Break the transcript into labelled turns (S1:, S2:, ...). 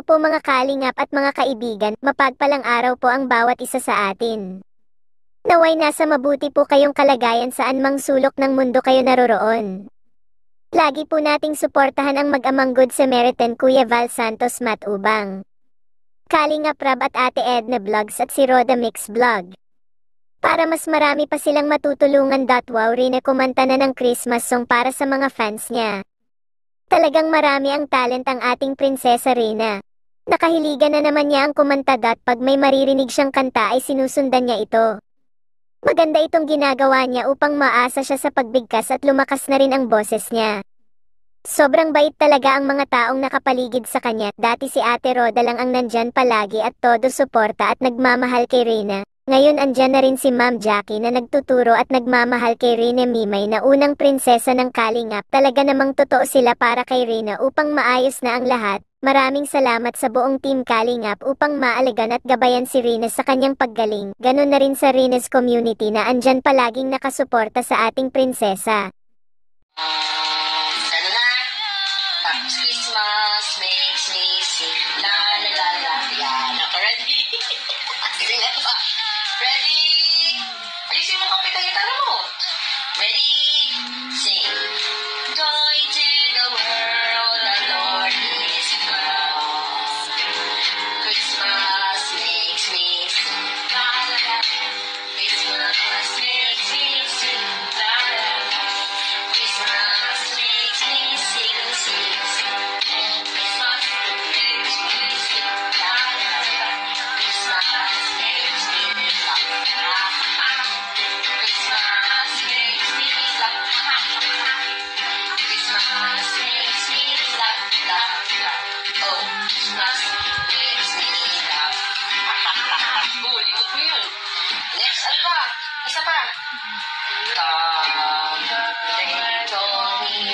S1: Hello po mga kalingap at mga kaibigan, mapagpalang araw po ang bawat isa sa atin. Naway nasa mabuti po kayong kalagayan saan mang sulok ng mundo kayo naroroon. Lagi po nating suportahan ang mag-amang Good Samaritan Kuya Val Santos Matubang, Kalingap Rab at Ate Edna Vlogs at si Roda Mix Vlog. Para mas marami pa silang matutulungan. Wow, Rina kumanta na ng Christmas song para sa mga fans niya. Talagang marami ang talent ang ating Prinsesa Rina. Nakahiligan na naman niya ang kumanta. Pag may maririnig siyang kanta ay sinusundan niya ito. Maganda itong ginagawa niya upang maasa siya sa pagbigkas at lumakas na rin ang boses niya. Sobrang bait talaga ang mga taong nakapaligid sa kanya. Dati si Ate Roda lang ang nandyan palagi at todo suporta at nagmamahal kay Rina. Ngayon andyan na rin si Ma'am Jackie na nagtuturo at nagmamahal kay Rina Mimay na unang prinsesa ng Kalingap. Talaga namang totoo sila para kay Rina upang maayos na ang lahat. Maraming salamat sa buong Team Kalingap upang maalagan at gabayan si Rina sa kanyang paggaling. Ganon na rin sa Rina's community na andyan palaging nakasuporta sa ating prinsesa.
S2: Ano na? Tapos Christmas makes me sing la la la la. Yan. Ako ready? Galing na ba? Ready? Ayusin mo kapitan yung tanong mo. Ready? Sing. Going to the world, the Lord is come. Christmas makes me sing la la la. Christmas makes me sing la la la. Christmas makes me sing, sing, sing. Christmas makes me sing la la la. Christmas makes me laugh, ha ha. Christmas makes me laugh, ha ha. Christmas makes me laugh, laugh, laugh. Oh, Christmas makes me laugh, ha ha ha. Limot mo yun. Next, ano pa? Isa pa. Come, little me,